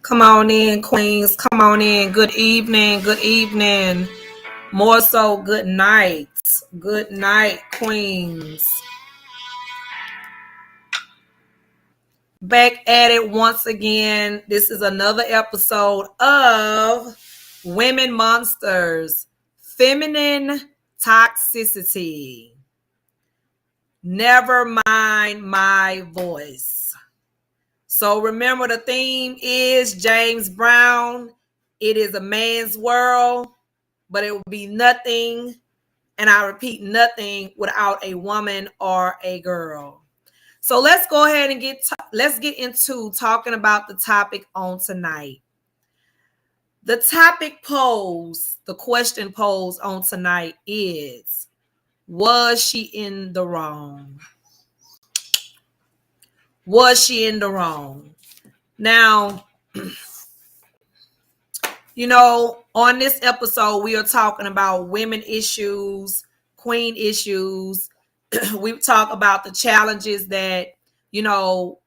Come on in, queens. Come on in. Good evening. Good evening. More so, good night. Good night, queens. Back at it once again. This is another episode of Women Monsters, Feminine Toxicity. Never mind my voice. So remember, the theme is James Brown. It is a man's world, but it will be nothing, and I repeat, nothing without a woman or a girl. So let's go ahead and let's get into talking about the topic on tonight. The question posed on tonight is, was she in the wrong? Was she in the wrong? Now, on this episode, we are talking about women issues, queen issues. We talk about the challenges that,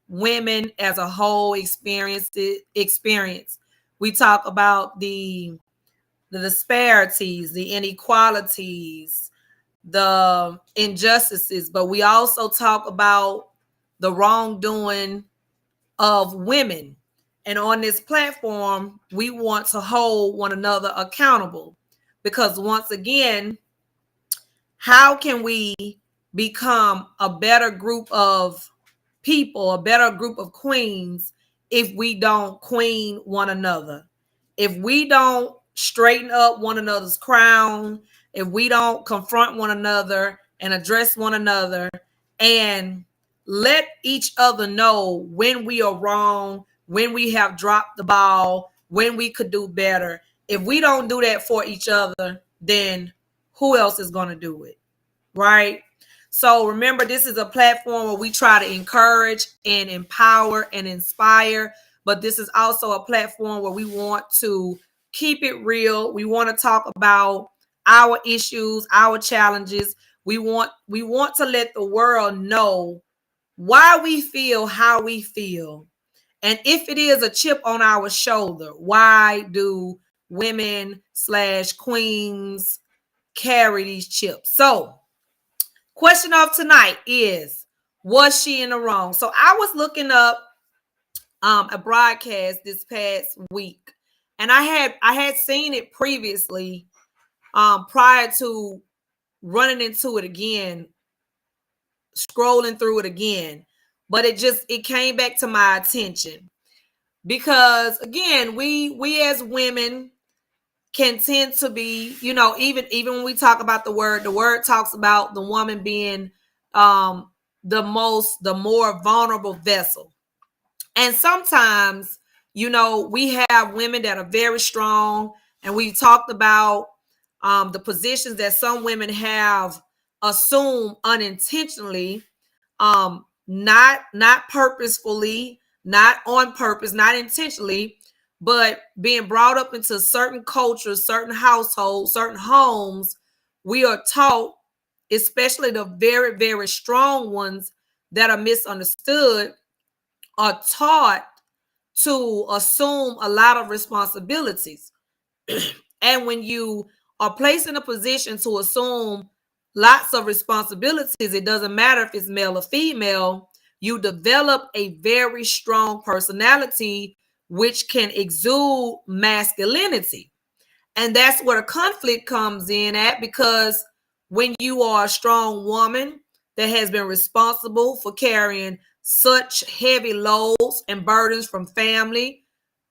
women as a whole experience. We talk about the disparities, the inequalities, the injustices, but we also talk about the wrongdoing of women. And on this platform, we want to hold one another accountable, because once again, how can we become a better group of people, a better group of queens, if we don't queen one another? If we don't straighten up one another's crown, if we don't confront one another and address one another and let each other know when we are wrong, when we have dropped the ball, when we could do better. If we don't do that for each other, then who else is going to do it, right? So remember, this is a platform where we try to encourage and empower and inspire, but this is also a platform where we want to keep it real. We want to talk about our issues, our challenges. We want to let the world know why we feel how we feel. And if it is a chip on our shoulder, why do women/queens carry these chips? So, question of tonight is, was she in the wrong? So I was looking up a broadcast this past week, and I had seen it previously prior to running into it again, scrolling through it again, but it came back to my attention, because again, we as women can tend to be, even when we talk about the word talks about the woman being the more vulnerable vessel. And sometimes, we have women that are very strong, and we talked about the positions that some women have assumed unintentionally, not purposefully, not on purpose, not intentionally, but being brought up into certain cultures, certain households, certain homes. We are taught, especially the very, very strong ones that are misunderstood, are taught to assume a lot of responsibilities. And when you are placed in a position to assume lots of responsibilities, it doesn't matter if it's male or female, you develop a very strong personality, which can exude masculinity. And that's where the conflict comes in at, because when you are a strong woman that has been responsible for carrying such heavy loads and burdens from family,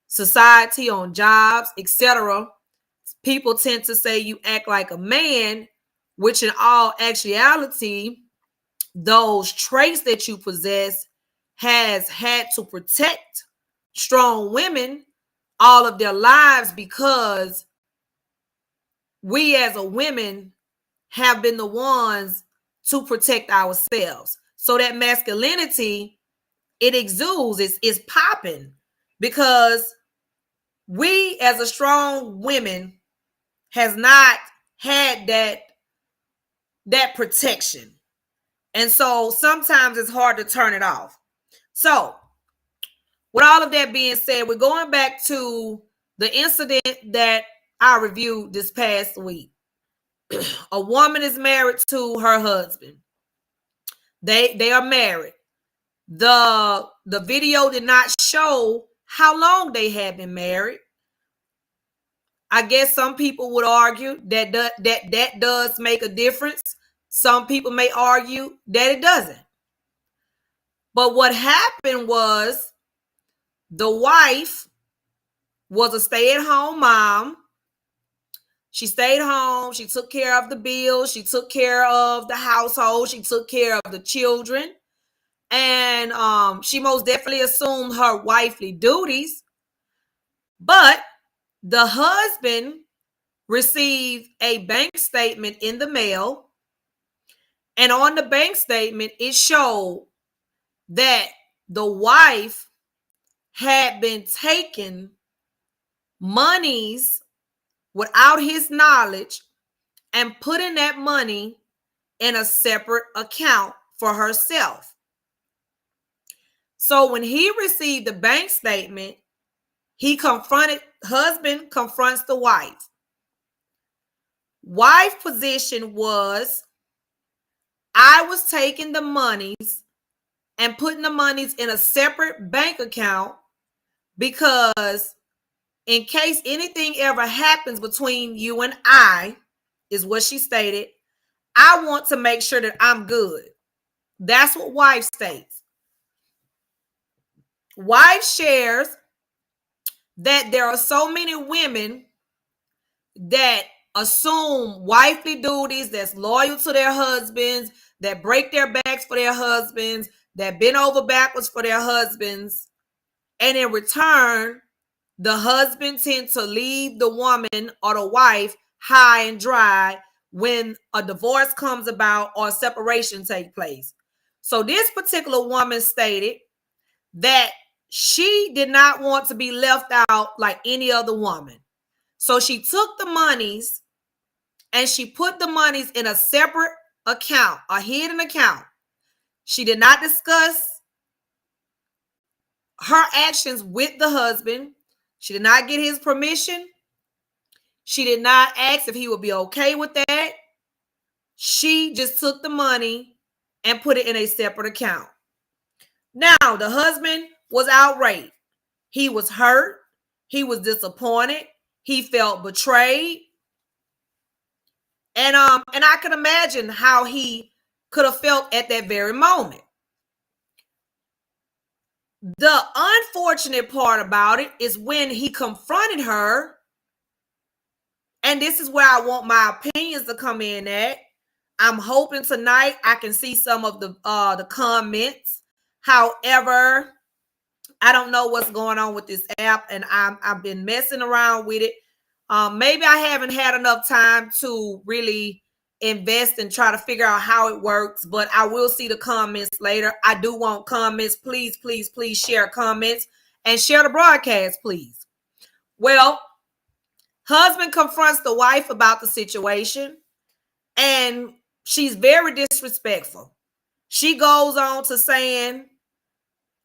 society, on jobs, etc., people tend to say you act like a man, which in all actuality, those traits that you possess has had to protect strong women all of their lives, because we as a women have been the ones to protect ourselves. So that masculinity, it exudes, it's popping, because we as a strong women has not had that protection. And so sometimes it's hard to turn it off. So with all of that being said, we're going back to the incident that I reviewed this past week. A woman is married to her husband. They are married. The video did not show how long they had been married. I guess some people would argue that that does make a difference. Some people may argue that it doesn't. But what happened was the wife was a stay-at-home mom. She stayed home. She took care of the bills. She took care of the household. She took care of the children. And she most definitely assumed her wifely duties. But the husband received a bank statement in the mail. And on the bank statement, it showed that the wife had been taking monies without his knowledge and putting that money in a separate account for herself. So when he received the bank statement, husband confronts the wife. Wife position was, I was taking the monies and putting the monies in a separate bank account because in case anything ever happens between you and I, is what she stated, I want to make sure that I'm good. That's what wife states. Wife shares that there are so many women that assume wifely duties, that's loyal to their husbands, that break their backs for their husbands, that bend over backwards for their husbands. And in return, the husband tends to leave the woman or the wife high and dry when a divorce comes about or separation takes place. So this particular woman stated that she did not want to be left out like any other woman. So she took the monies and she put the monies in a separate account, a hidden account. She did not discuss her actions with the husband. She did not get his permission. She did not ask if he would be okay with that. She just took the money and put it in a separate account. Now, the husband was outraged. He was hurt. He was disappointed. He felt betrayed. And I can imagine how he could have felt at that very moment. The unfortunate part about it is when he confronted her, and this is where I want my opinions to come in at. I'm hoping tonight I can see some of the comments. However, I don't know what's going on with this app, and I've been messing around with it. Maybe I haven't had enough time to really invest and try to figure out how it works, but I will see the comments later. I do want comments. Please, please, please share comments and share the broadcast, please. Well, husband confronts the wife about the situation, and she's very disrespectful. She goes on to saying,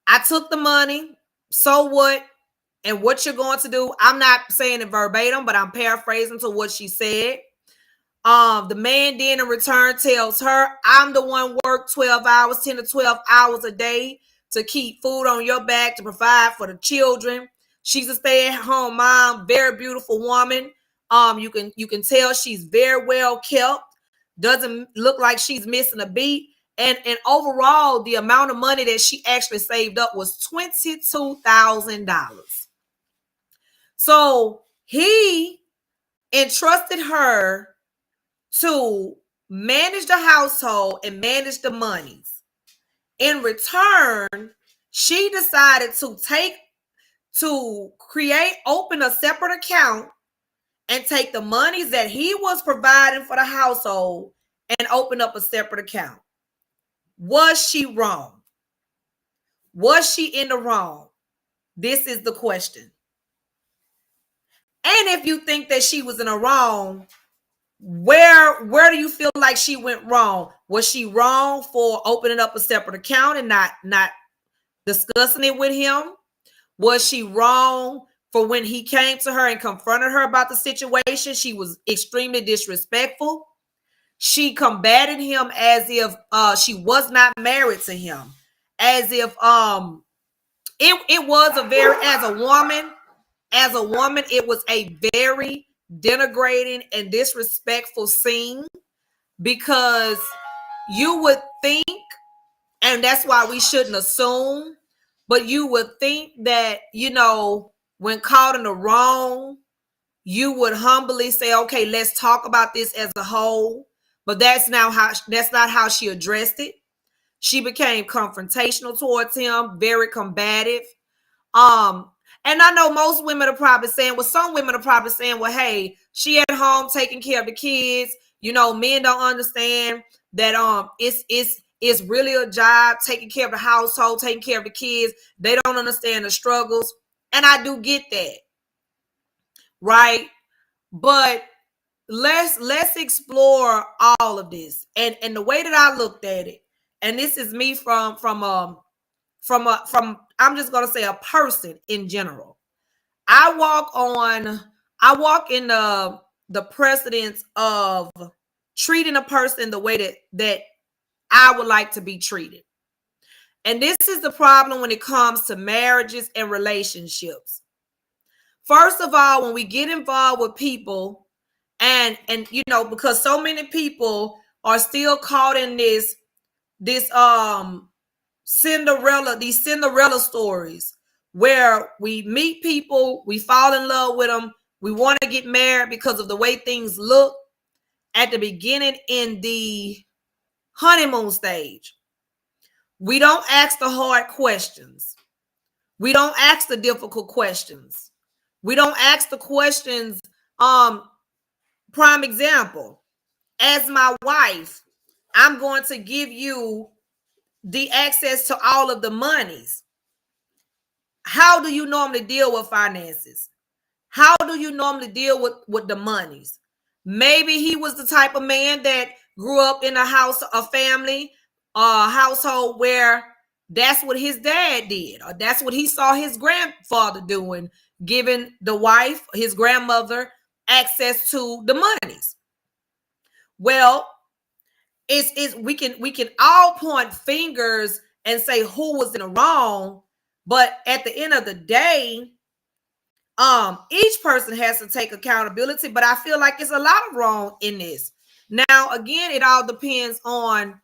I took the money, so what? And what you're going to do, I'm not saying it verbatim, but I'm paraphrasing to what she said. The man then in return tells her, I'm the one work 12 hours, 10 to 12 hours a day to keep food on your back, to provide for the children. She's a stay-at-home mom, very beautiful woman. You can tell she's very well kept. Doesn't look like she's missing a beat. And overall, the amount of money that she actually saved up was $22,000. So he entrusted her to manage the household and manage the monies. In return, she decided to open a separate account and take the monies that he was providing for the household and open up a separate account. Was she wrong? Was she in the wrong? This is the question. And if you think that she was in the wrong, where do you feel like she went wrong? Was she wrong for opening up a separate account and not discussing it with him? Was she wrong for when he came to her and confronted her about the situation? She was extremely disrespectful. She combated him as if she was not married to him, as if it was a very, as a woman, it was a very denigrating and disrespectful scene, because you would think, and that's why we shouldn't assume, but you would think that, when caught in the wrong, you would humbly say, okay, let's talk about this as a whole. But that's not how she addressed it. She became confrontational towards him, very combative. And I know most women are probably saying, well, some women are probably saying, well, hey, she at home taking care of the kids. Men don't understand that it's really a job, taking care of the household, taking care of the kids. They don't understand the struggles. And I do get that. Right? But let's explore all of this. And the way that I looked at it, and this is me from I'm just gonna say a person in general. I walk in the precedence of treating a person the way that I would like to be treated. And this is the problem when it comes to marriages and relationships. First of all, when we get involved with people, and because so many people are still caught in these Cinderella stories, where we meet people, we fall in love with them, we want to get married because of the way things look at the beginning in the honeymoon stage. We don't ask the hard questions. We don't ask the difficult questions. We don't ask the questions. Prime example, as my wife, I'm going to give you the access to all of the monies. How do you normally deal with finances? How do you normally deal with the monies? Maybe he was the type of man that grew up in a household where that's what his dad did, or that's what he saw his grandfather doing, giving the wife, his grandmother, access to the monies. Well, we can all point fingers and say who was in the wrong, but at the end of the day, each person has to take accountability. But I feel like it's a lot of wrong in this. Now, again, it all depends on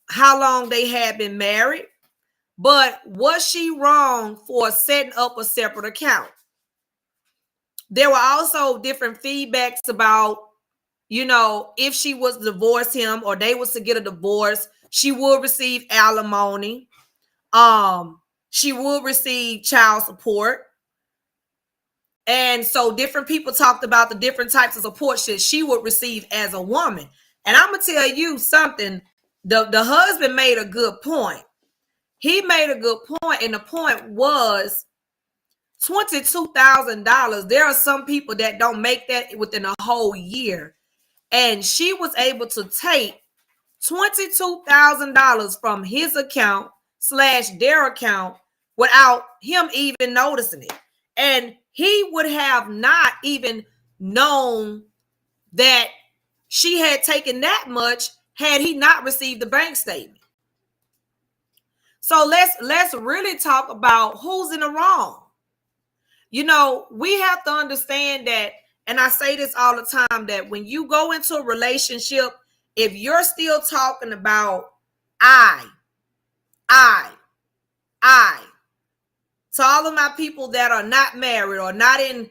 how long they had been married. But was she wrong for setting up a separate account? There were also different feedbacks about, if she was to divorce him or they was to get a divorce, she would receive alimony. She would receive child support. And so different people talked about the different types of support that she would receive as a woman. And I'm going to tell you something. The husband made a good point. He made a good point, and the point was $22,000. There are some people that don't make that within a whole year. And she was able to take $22,000 from his account / their account without him even noticing it. And he would have not even known that she had taken that much had he not received the bank statement. So let's really talk about who's in the wrong. We have to understand that, and I say this all the time, that when you go into a relationship, if you're still talking about I, to all of my people that are not married or not in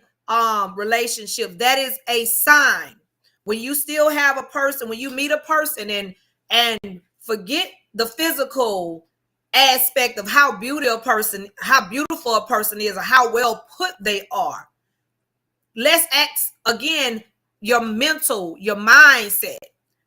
relationships, that is a sign. When you still have a person, when you meet a person and forget the physical aspect of how beautiful a person is, or how well put they are. Let's ask again your mental, your mindset.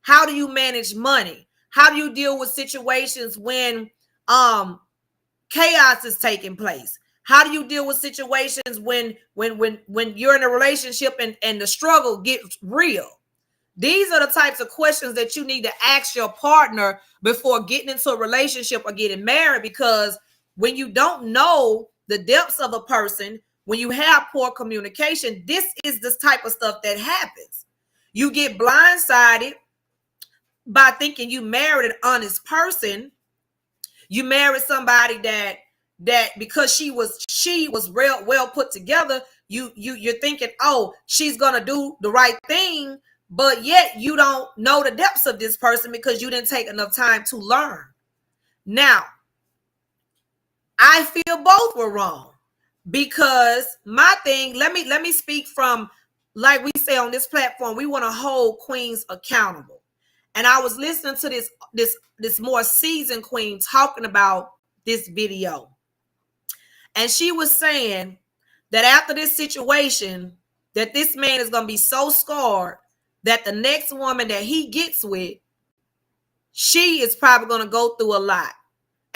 How do you manage money? How do you deal with situations when chaos is taking place? How do you deal with situations when you're in a relationship and the struggle gets real? These are the types of questions that you need to ask your partner before getting into a relationship or getting married, because when you don't know the depths of a person, when you have poor communication, this is the type of stuff that happens. You get blindsided by thinking you married an honest person. You married somebody that because she was real well put together, you're thinking, oh, she's gonna do the right thing, but yet you don't know the depths of this person because you didn't take enough time to learn. Now, I feel both were wrong, because my thing, let me speak from, like we say on this platform, we want to hold queens accountable. And I was listening to this more seasoned queen talking about this video. And she was saying that after this situation, that this man is going to be so scarred that the next woman that he gets with, she is probably going to go through a lot.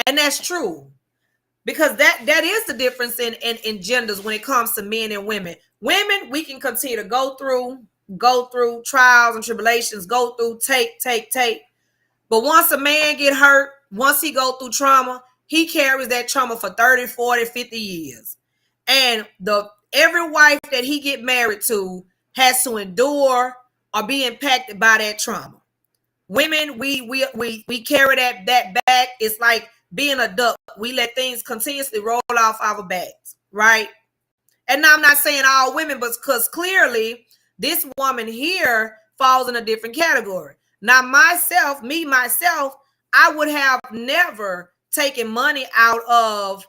And that's true. Because that is the difference in genders when it comes to men and women. Women, we can continue to go through trials and tribulations, go through, take. But once a man get hurt, once he go through trauma, he carries that trauma for 30, 40, 50 years. And every wife that he get married to has to endure or be impacted by that trauma. Women, we carry that back. It's like being a duck. We let things continuously roll off our backs, right? And now I'm not saying all women, but because clearly this woman here falls in a different category. Now myself, I would have never taken money out of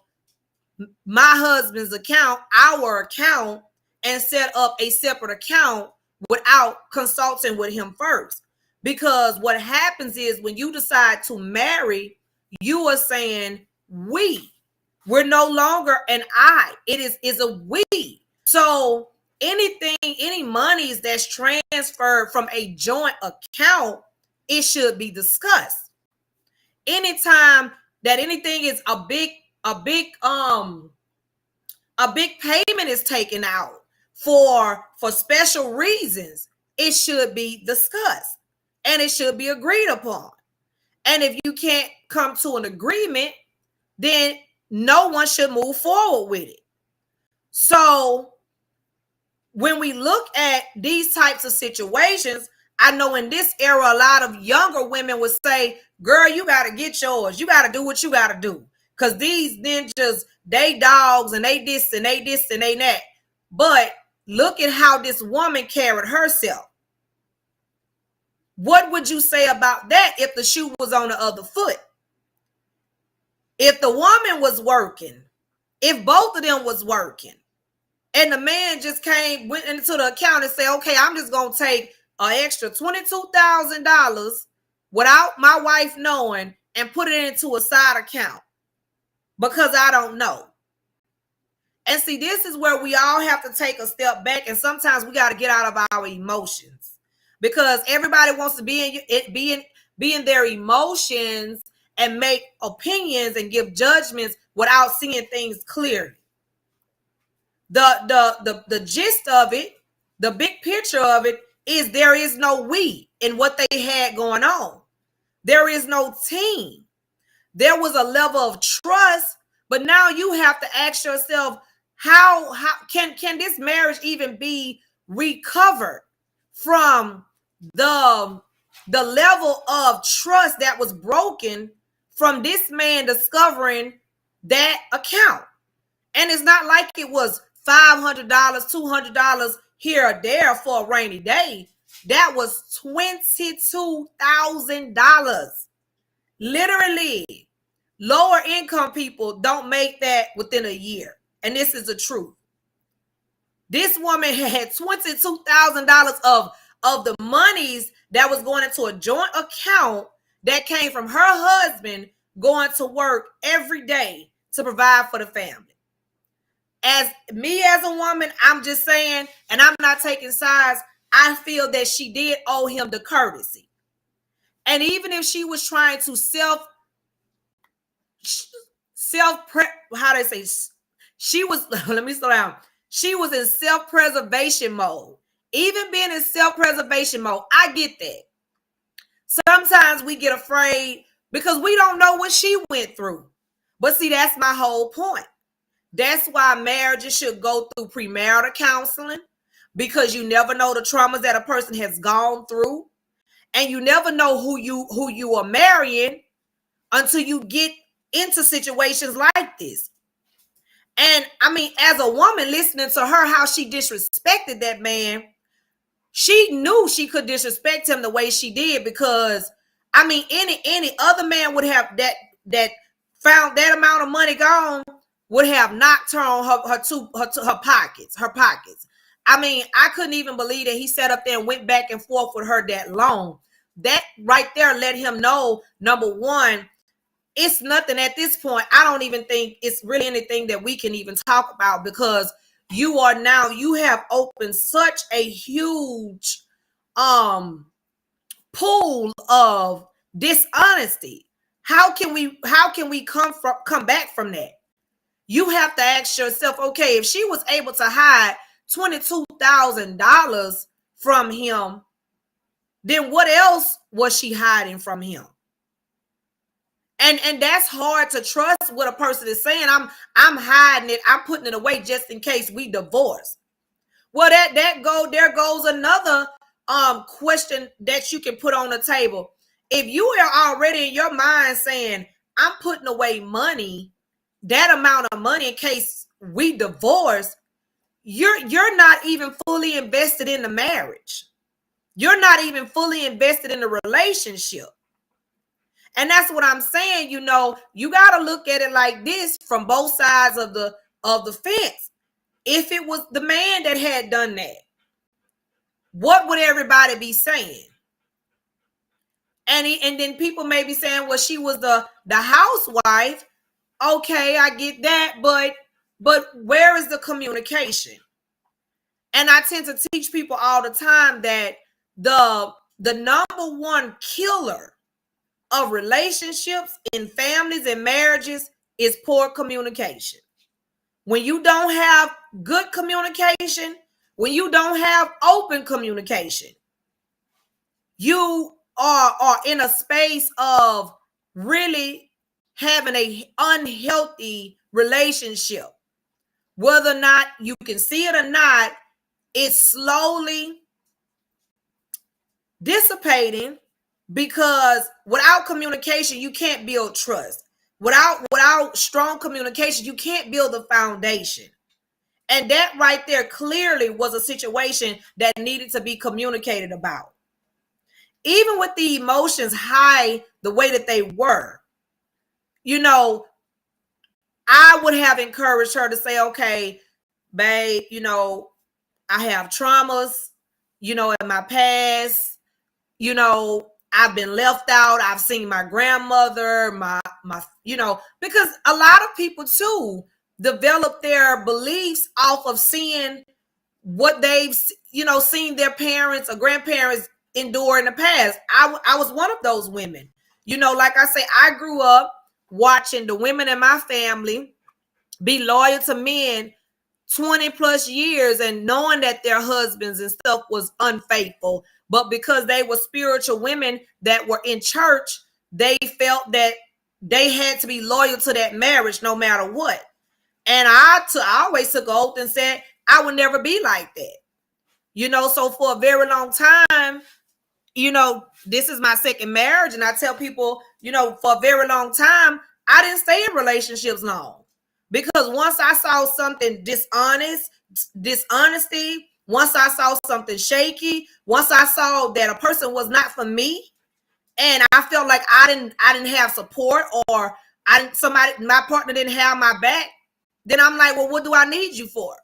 my husband's account, our account, and set up a separate account without consulting with him first. Because what happens is when you decide to marry, you are saying we're no longer an I. It is a we. So any monies that's transferred from a joint account, it should be discussed. Anytime that anything is a big payment is taken out for special reasons, it should be discussed and it should be agreed upon. And if you can't come to an agreement, then no one should move forward with it. So when we look at these types of situations, I know in this era, a lot of younger women would say, girl, you got to get yours. You got to do what you got to do. Because these ninjas, they dogs and they this and they this and they that. But look at how this woman carried herself. What would you say about that if the shoe was on the other foot? If the woman was working, if both of them was working, and the man just went into the account and said, okay, I'm just going to take an extra $22,000 without my wife knowing and put it into a side account because I don't know. And see, this is where we all have to take a step back, and sometimes we got to get out of our emotions because everybody wants to be in their emotions and make opinions and give judgments without seeing things clearly. The gist of it, the big picture of it is there is no we in what they had going on. There is no team. There was a level of trust, but now you have to ask yourself, how can this marriage even be recovered from the level of trust that was broken from this man discovering that account? And it's not like it was $500, $200 here or there for a rainy day. That was $22,000. Literally, lower income people don't make that within a year. And this is the truth. This woman had $22,000 of the monies that was going into a joint account that came from her husband going to work every day to provide for the family. As a woman, I'm just saying, and I'm not taking sides, I feel that she did owe him the courtesy. And even if she was trying to let me slow down. She was in self-preservation mode. Even being in self-preservation mode, I get that. Sometimes we get afraid because we don't know what she went through. But see, that's my whole point. That's why marriages should go through premarital counseling, because you never know the traumas that a person has gone through, and you never know who you are marrying until you get into situations like this. And I mean, as a woman listening to her, how she disrespected that man, she knew she could disrespect him the way she did, because I mean, any other man would have that found that amount of money gone, would have knocked her on her pockets. I mean, I couldn't even believe that he sat up there and went back and forth with her that long. That right there let him know, number one, it's nothing at this point. I don't even think it's really anything that we can even talk about, because you have opened such a huge pool of dishonesty. How can we come back from that? You have to ask yourself, okay, if she was able to hide $22,000 from him, then what else was she hiding from him? And that's hard to trust what a person is saying. I'm hiding it. I'm putting it away just in case we divorce. Well, there goes another question that you can put on the table. If you are already in your mind saying, I'm putting away money, that amount of money in case we divorce, you're not even fully invested in the marriage. You're not even fully invested in the relationship. And that's what I'm saying. You know, you got to look at it like this from both sides of the fence. If it was the man that had done that, what would everybody be saying? And then people may be saying, well, she was the housewife. Okay, I get that, but where is the communication? And I tend to teach people all the time that the number one killer of relationships in families and marriages is poor communication. When you don't have good communication, when you don't have open communication, you are in a space of really having a unhealthy relationship. Whether or not you can see it or not, it's slowly dissipating, because without communication, you can't build trust. Without strong communication, you can't build a foundation. And that right there clearly was a situation that needed to be communicated about. Even with the emotions high the way that they were, you know, I would have encouraged her to say, okay, babe, you know, I have traumas, you know, in my past, you know, I've been left out. I've seen my grandmother, my, you know, because a lot of people too develop their beliefs off of seeing what they've, you know, seen their parents or grandparents endure in the past. I was one of those women. You know, like I say, I grew up watching the women in my family be loyal to men 20 plus years and knowing that their husbands and stuff was unfaithful. But because they were spiritual women that were in church, they felt that they had to be loyal to that marriage no matter what. And I always took an oath and said, I would never be like that. You know, so for a very long time, you know, this is my second marriage. And I tell people, you know, for a very long time, I didn't stay in relationships long. Because once I saw something dishonesty, once I saw something shaky, once I saw that a person was not for me, and I felt like I didn't have support, or my partner didn't have my back, then I'm like, well, what do I need you for?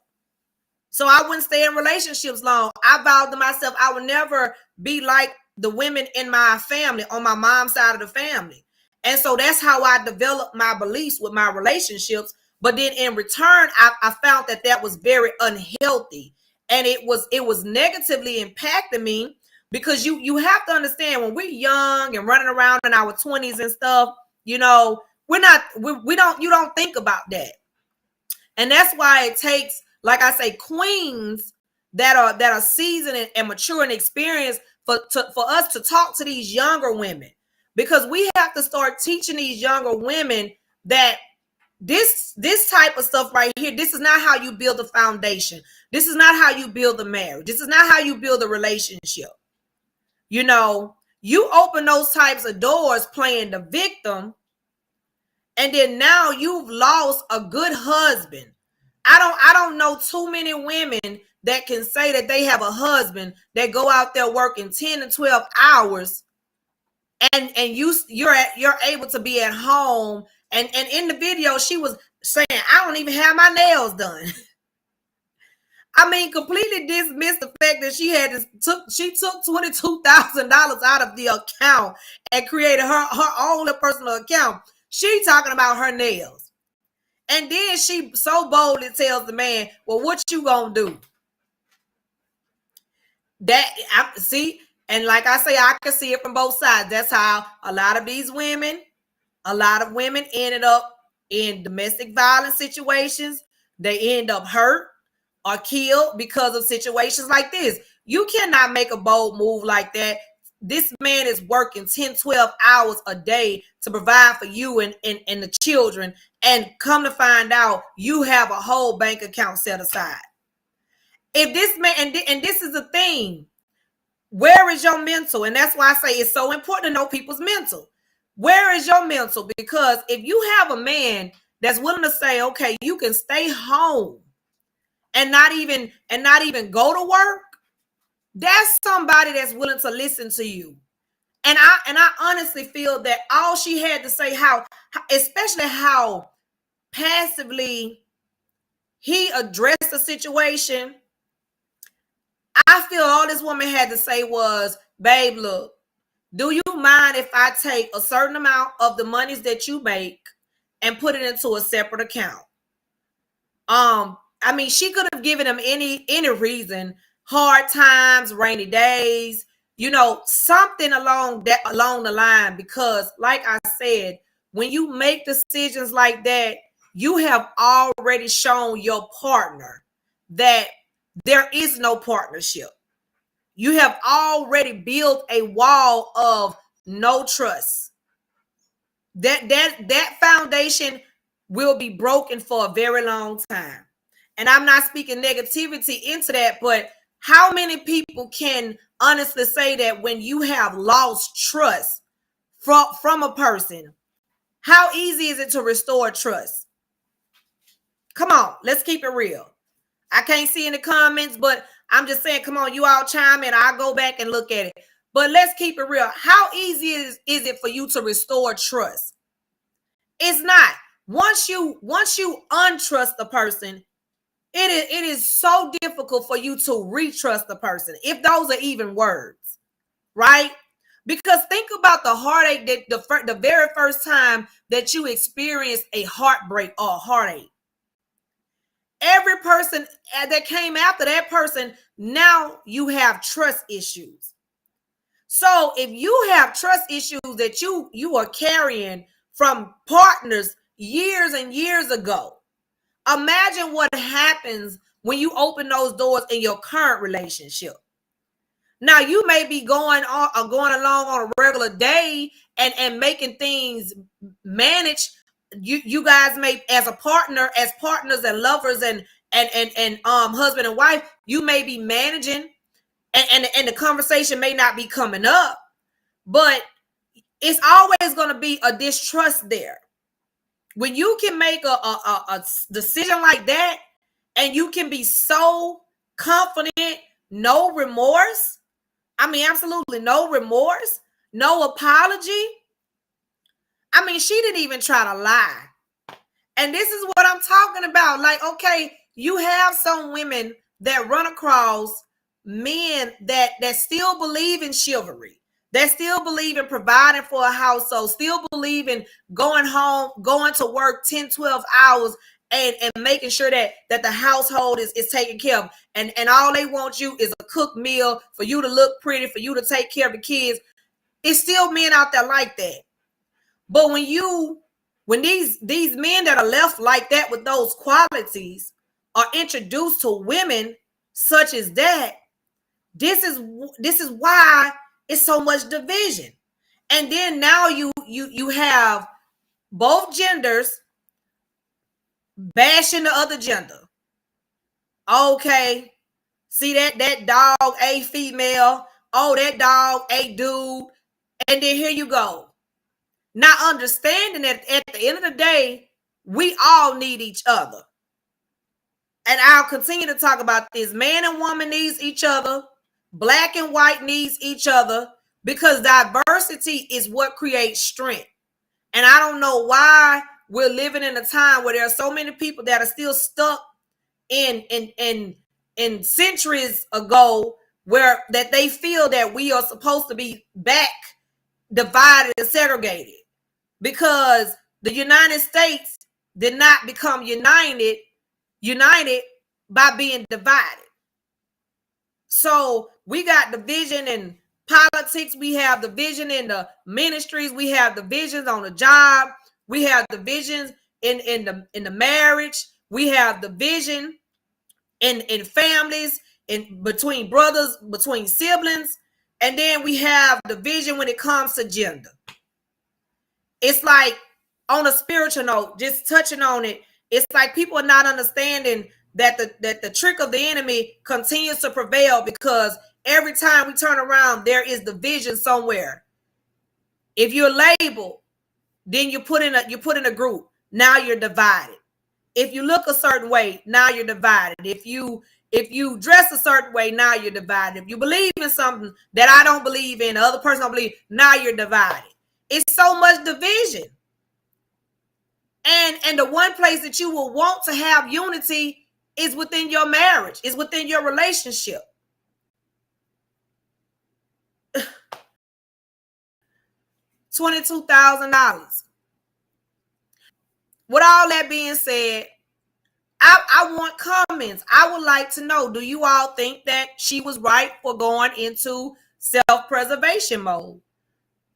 So I wouldn't stay in relationships long. I vowed to myself I would never be like the women in my family, on my mom's side of the family. And so that's how I developed my beliefs with my relationships. But then in return, I found that was very unhealthy. And it was negatively impacting me, because you have to understand, when we're young and running around in our 20s and stuff, you know, you don't think about that. And that's why it takes, like I say, queens that are seasoned and mature and experienced for us to talk to these younger women, because we have to start teaching these younger women that This type of stuff right here, this is not how you build a foundation. This is not how you build a marriage. This is not how you build a relationship. You know, you open those types of doors playing the victim, and then now you've lost a good husband. I don't know too many women that can say that they have a husband that go out there working 10 to 12 hours, and you're able to be at home. And in the video, she was saying, I don't even have my nails done. I mean, completely dismissed the fact that she took $22,000 out of the account and created her own personal account. She talking about her nails. And then she so boldly tells the man, well, what you gonna do? See, and like I say, I can see it from both sides. That's how a lot of women ended up in domestic violence situations. They end up hurt or killed because of situations like this. You cannot make a bold move like that. This man is working 10, 12 hours a day to provide for you and the children. And come to find out, you have a whole bank account set aside. If this man, and this is the thing, where is your mental? And that's why I say it's so important to know people's mental. Where is your mental? Because if you have a man that's willing to say, okay, you can stay home and not even go to work, that's somebody that's willing to listen to you. And I honestly feel that all she had to say, especially how passively he addressed the situation, I feel all this woman had to say was, babe, look, do you mind if I take a certain amount of the monies that you make and put it into a separate account? I mean, she could have given him any reason, hard times, rainy days, you know, something along the line, because like I said, when you make decisions like that, you have already shown your partner that there is no partnership. You have already built a wall of no trust. That foundation will be broken for a very long time. And I'm not speaking negativity into that, but how many people can honestly say that when you have lost trust from a person, how easy is it to restore trust? Come on, let's keep it real. I can't see in the comments, but I'm just saying, come on, you all chime in. I'll go back and look at it. But let's keep it real. How easy is it for you to restore trust? It's not. Once you untrust the person, it is so difficult for you to retrust the person, if those are even words, right? Because think about the heartache that the very first time that you experienced a heartbreak or a heartache. Every person that came after that person, now you have trust issues. So if you have trust issues that you are carrying from partners years and years ago, imagine what happens when you open those doors in your current relationship. Now you may be going along on a regular day and making things manage. You guys may, as partners and lovers and husband and wife, you may be managing, and the conversation may not be coming up, but it's always going to be a distrust there. When you can make a decision like that, and you can be so confident, no remorse. I mean, absolutely no remorse, no apology. I mean, she didn't even try to lie. And this is what I'm talking about. Like, okay, you have some women that run across men that still believe in chivalry, that still believe in providing for a household, still believe in going home, going to work 10, 12 hours and making sure that the household is taken care of. And all they want you is a cooked meal for you to look pretty, for you to take care of the kids. It's still men out there like that. But when these men that are left like that with those qualities are introduced to women such as that, this is why it's so much division. And then now you have both genders bashing the other gender. Okay, see that dog a female. Oh, that dog a dude. And then here you go. Not understanding that at the end of the day, we all need each other. And I'll continue to talk about this. Man and woman needs each other. Black and white needs each other, because diversity is what creates strength. And I don't know why we're living in a time where there are so many people that are still stuck in centuries ago, where that they feel that we are supposed to be back divided and segregated, because the United States did not become united by being divided. So we got division in politics, we have division in the ministries, we have divisions on the job, we have divisions in the marriage, we have division in families, in between brothers, between siblings, and then we have division when it comes to gender. It's like, on a spiritual note, just touching on it, it's like people are not understanding that the trick of the enemy continues to prevail, because every time we turn around, there is division somewhere. If you're labeled, then you put in a group. Now you're divided. If you look a certain way, now you're divided. If you dress a certain way, now you're divided. If you believe in something that I don't believe in, the other person don't believe, now you're divided. It's so much division. And the one place that you will want to have unity is within your marriage, is within your relationship. $22,000. With all that being said, I want comments. I would like to know, do you all think that she was right for going into self-preservation mode?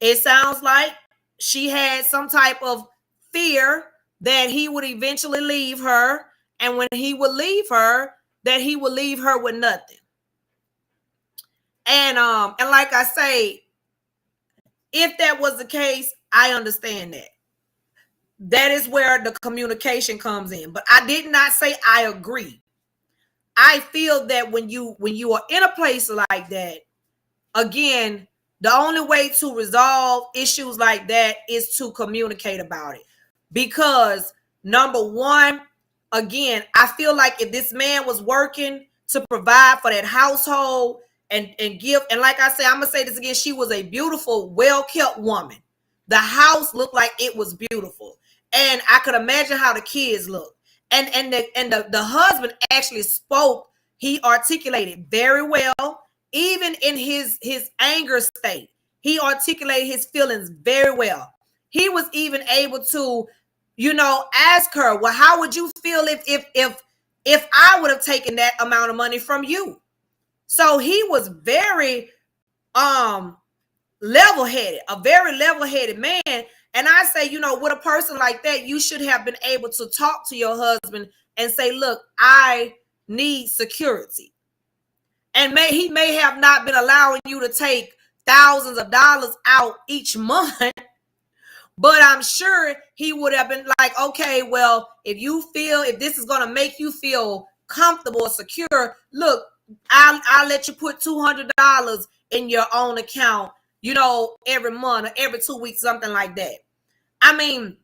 It sounds like she had some type of fear that he would eventually leave her, and when he would leave her, that he would leave her with nothing. And like I say, if that was the case, I understand that. That is where the communication comes in. But I did not say I agree. I feel that when you are in a place like that, again, the only way to resolve issues like that is to communicate about it. Because number one, again, I feel like if this man was working to provide for that household and give, and like I say, I'm gonna say this again, she was a beautiful, well-kept woman. The house looked like it was beautiful. And I could imagine how the kids looked. And the husband actually spoke. He articulated very well, even in his anger state. He articulated his feelings very well. He was even able to, ask her, well, how would you feel if I would have taken that amount of money from you? So he was very level-headed, a very level-headed man. And I say, with a person like that, you should have been able to talk to your husband and say, look, I need security. And he may have not been allowing you to take thousands of dollars out each month, but I'm sure he would have been like, okay, well, if this is going to make you feel comfortable or secure, look, I'll let you put $200 in your own account, every month or every 2 weeks, something like that. I mean,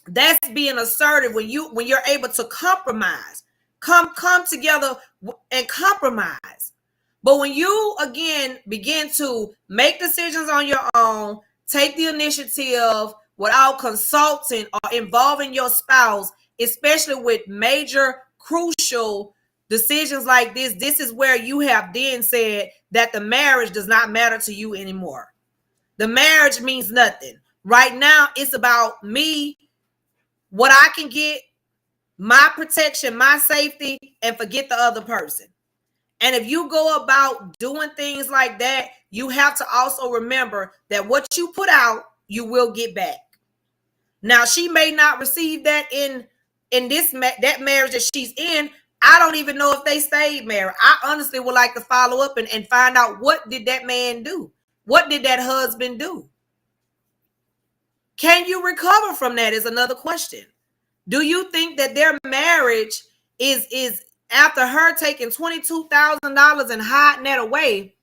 that's being assertive when you're able to compromise, come together and compromise. But when you, again, begin to make decisions on your own, take the initiative without consulting or involving your spouse, especially with major, crucial decisions like this is where you have then said that the marriage does not matter to you anymore. The marriage means nothing. Right now, it's about me, what I can get, my protection, my safety, and forget the other person. And if you go about doing things like that, you have to also remember that what you put out, you will get back. Now, she may not receive that in that marriage that she's in. I don't even know if they stayed married. I honestly would like to follow up and find out, what did that man do? What did that husband do? Can you recover from that is another question. Do you think that their marriage is after her taking $22,000 and hiding that away?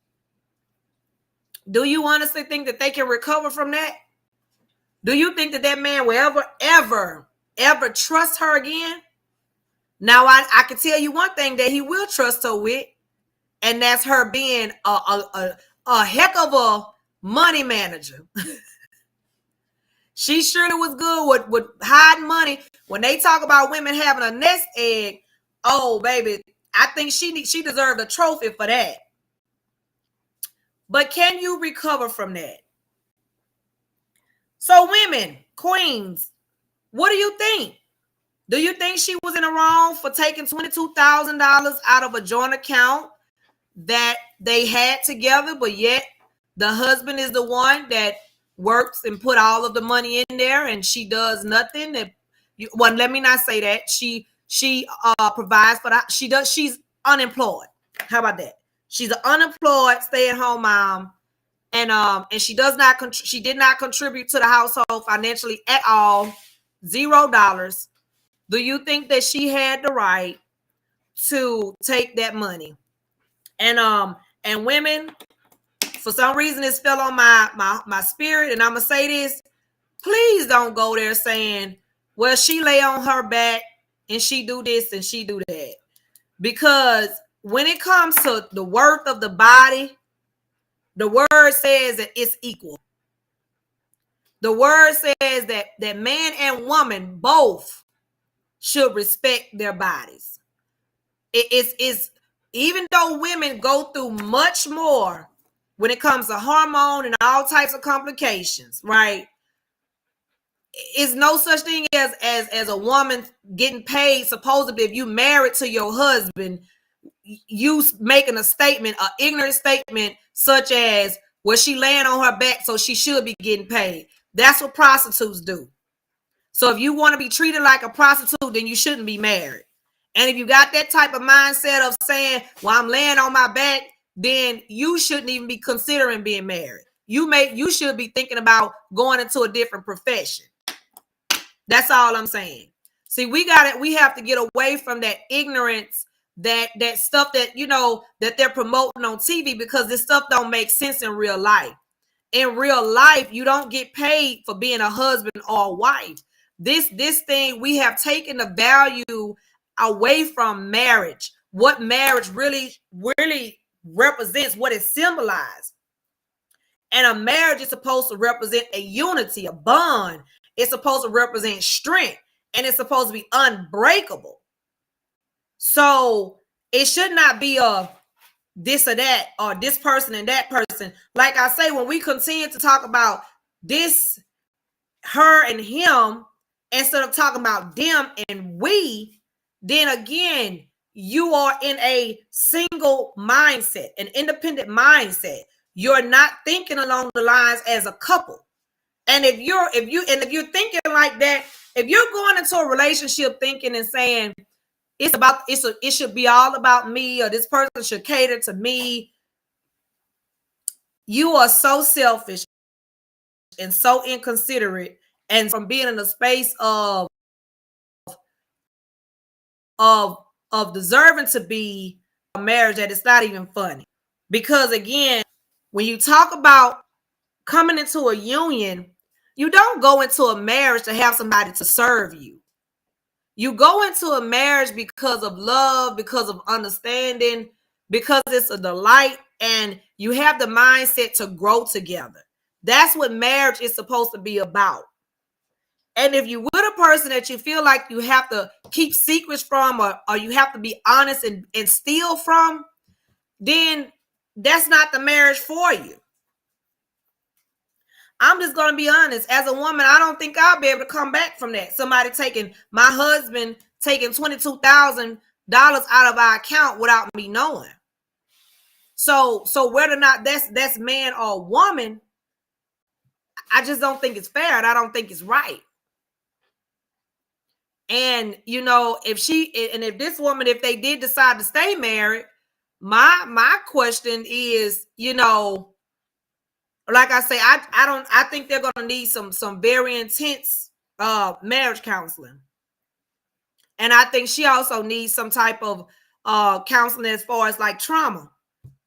Do you honestly think that they can recover from that? Do you think that that man will ever trust her again? Now, I can tell you one thing that he will trust her with, and that's her being a heck of a money manager. She surely was good with hiding money. When they talk about women having a nest egg, oh, baby, I think she deserved a trophy for that. But can you recover from that? So women, queens, what do you think? Do you think she was in the wrong for taking $22,000 out of a joint account that they had together, but yet the husband is the one that works and put all of the money in there, and she does nothing? Well, let me not say that. She provides for that. She's unemployed. How about that? She's an unemployed stay-at-home mom, and she did not contribute to the household financially at all. $0. Do you think that she had the right to take that money? And women, for some reason, this fell on my spirit, and I'm gonna say this: please don't go there saying, "Well, she lay on her back and she do this and she do that," because when it comes to the worth of the body, the word says that it's equal. The word says that man and woman both should respect their bodies. It's even though women go through much more when it comes to hormone and all types of complications, right? It's no such thing as a woman getting paid. Supposedly, if you married to your husband, you making a statement, an ignorant statement, such as, well, she laying on her back, so she should be getting paid. That's what prostitutes do. So if you want to be treated like a prostitute, then you shouldn't be married. And if you got that type of mindset of saying, well, I'm laying on my back, then you shouldn't even be considering being married. You should be thinking about going into a different profession. That's all I'm saying. See, we have to get away from that ignorance, that stuff that, that they're promoting on TV, because this stuff don't make sense in real life. In real life, you don't get paid for being a husband or a wife. This thing, we have taken the value away from marriage. What marriage really represents, what it symbolizes. And a marriage is supposed to represent a unity, a bond. It's supposed to represent strength, and it's supposed to be unbreakable. So it should not be a this or that, or this person and that person. Like I say, when we continue to talk about this, her and him, instead of talking about them and we, then again, you are in a single mindset, an independent mindset. You're not thinking along the lines as a couple. And if you're thinking like that, if you're going into a relationship thinking and saying it should be all about me, or this person should cater to me, you are so selfish and so inconsiderate, and from being in a space of deserving to be a marriage that it's not even funny. Because again, when you talk about coming into a union, you don't go into a marriage to have somebody to serve you. You go into a marriage because of love, because of understanding, because it's a delight, and you have the mindset to grow together. That's what marriage is supposed to be about. And if you're with a person that you feel like you have to keep secrets from, or you have to be honest and steal from, then that's not the marriage for you. I'm just going to be honest. As a woman, I don't think I'll be able to come back from that. Somebody my husband taking $22,000 out of our account without me knowing. So whether or not that's man or woman, I just don't think it's fair, and I don't think it's right. And if this woman, if they did decide to stay married, my question is, like I say, I think they're going to need some very intense marriage counseling. And I think she also needs some type of counseling as far as like trauma,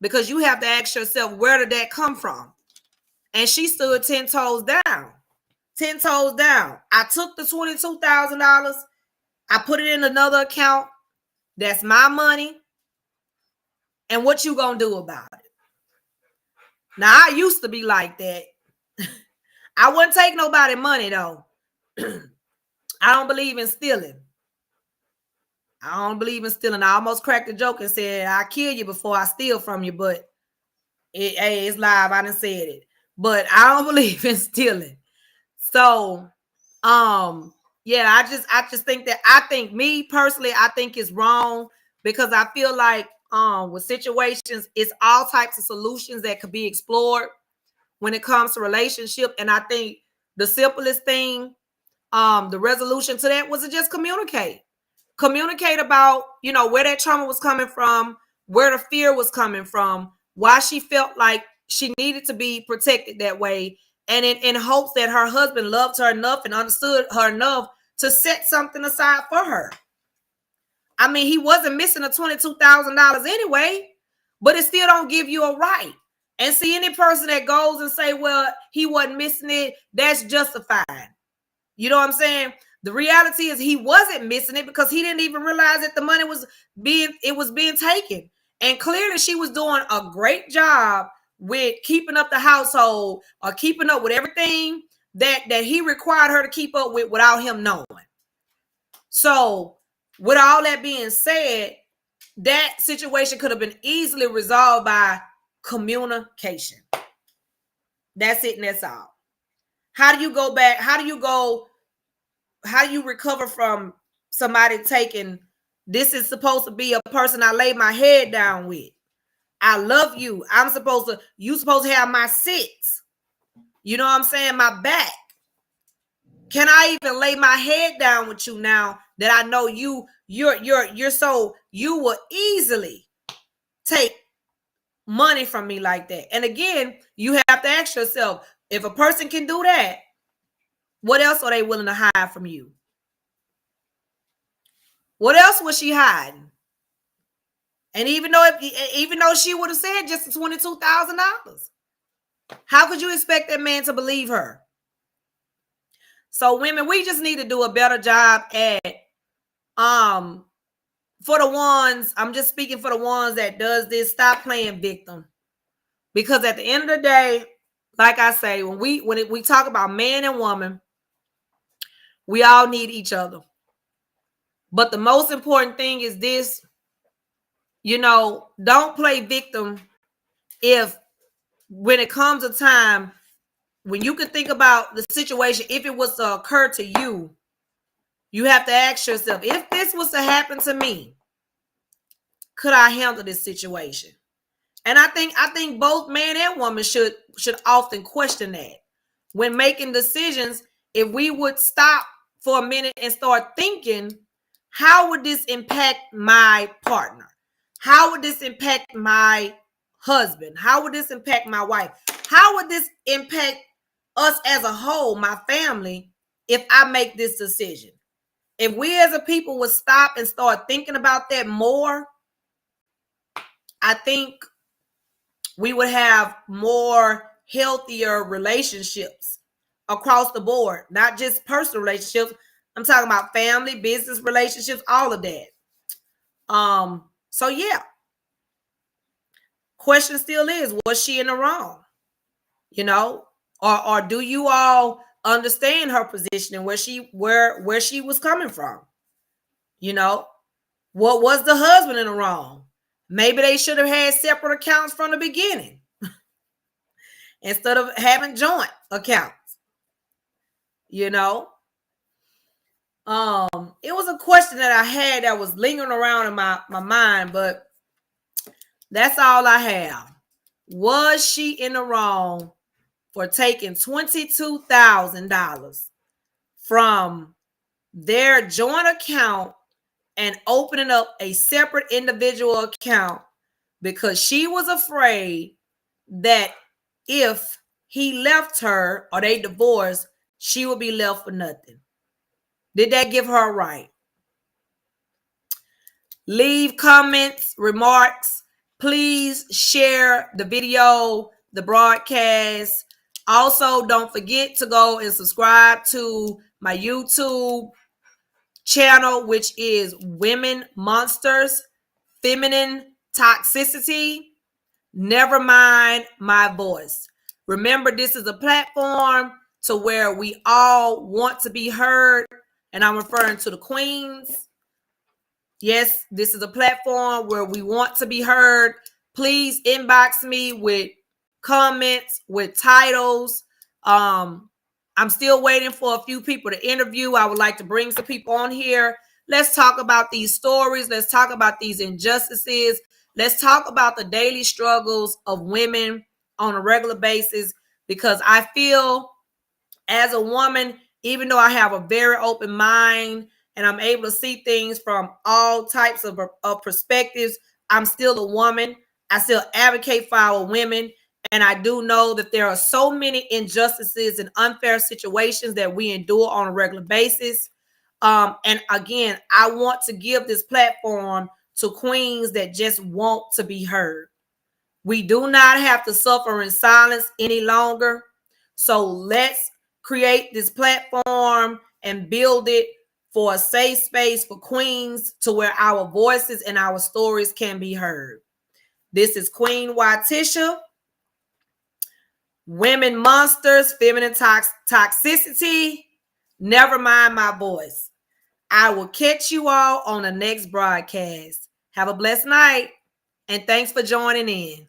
because you have to ask yourself, where did that come from? And she stood 10 toes down. 10 toes down. I took the $22,000. I put it in another account. That's my money. And what you gonna do about it? Now, I used to be like that. I wouldn't take nobody money, though. I don't believe in stealing. I don't believe in stealing. I almost cracked a joke and said, I'll kill you before I steal from you, but it's live. I done said it. But I don't believe in stealing. So, yeah, I just think that, I think, me personally, I think it's wrong, because I feel like with situations, it's all types of solutions that could be explored when it comes to relationship. And I think the simplest thing, the resolution to that was to just communicate about, where that trauma was coming from, where the fear was coming from, why she felt like she needed to be protected that way, and in hopes that her husband loved her enough and understood her enough to set something aside for her. I mean, he wasn't missing the $22,000 anyway, but it still don't give you a right. And see, any person that goes and say, well, he wasn't missing it, that's justified. You know what I'm saying? The reality is he wasn't missing it, because he didn't even realize that the money was being taken. And clearly she was doing a great job with keeping up the household, or keeping up with everything that he required her to keep up with without him knowing. So with all that being said, that situation could have been easily resolved by communication. That's it, and that's all. How do you go back? How do you recover from somebody taking, this is supposed to be a person I lay my head down with. I love you. You supposed to have my six. You know what I'm saying? My back. Can I even lay my head down with you now that I know you're so, you will easily take money from me like that? And again, you have to ask yourself, if a person can do that, what else are they willing to hide from you? What else was she hiding? And even though she would have said just $22,000, how could you expect that man to believe her? So women, we just need to do a better job at, for the ones, I'm just speaking for the ones that does this, stop playing victim. Because at the end of the day, like I say, when we talk about man and woman, we all need each other. But the most important thing is this, don't play victim. If when it comes a time when you can think about the situation, if it was to occur to you, you have to ask yourself, if this was to happen to me, could I handle this situation? And I think both man and woman should often question that when making decisions. If we would stop for a minute and start thinking, how would this impact my partner? How would this impact my husband? How would this impact my wife? How would this impact us as a whole, my family, if I make this decision? If we as a people would stop and start thinking about that more, I think we would have more healthier relationships across the board, not just personal relationships. I'm talking about family, business relationships, all of that. So yeah. Question still is, was she in the wrong? Or do you all understand her position and where she was coming from? What was the husband in the wrong? Maybe they should have had separate accounts from the beginning instead of having joint accounts. It was a question that I had that was lingering around in my mind, but that's all I have. Was she in the wrong for taking $22,000 from their joint account and opening up a separate individual account because she was afraid that if he left her or they divorced, she would be left for nothing? Did that give her a right? Leave comments, remarks. Please share the video, the broadcast. Also, don't forget to go and subscribe to my YouTube channel, which is Women Monsters, Feminine Toxicity. Never mind my voice. Remember, this is a platform to where we all want to be heard, and I'm referring to the queens. Yes, this is a platform where we want to be heard. Please inbox me with comments, with titles. I'm still waiting for a few people to interview. I would like to bring some people on here. Let's talk about these stories. Let's talk about these injustices. Let's talk about the daily struggles of women on a regular basis, because I feel as a woman, even though I have a very open mind and I'm able to see things from all types of perspectives, I'm still a woman. I still advocate for our women. And I do know that there are so many injustices and unfair situations that we endure on a regular basis. And again, I want to give this platform to queens that just want to be heard. We do not have to suffer in silence any longer. So let's create this platform and build it for a safe space for queens to where our voices and our stories can be heard. This is Queen Watisha, Women Monsters, Feminine Toxicity. Never mind my voice. I will catch you all on the next broadcast. Have a blessed night, and thanks for joining in.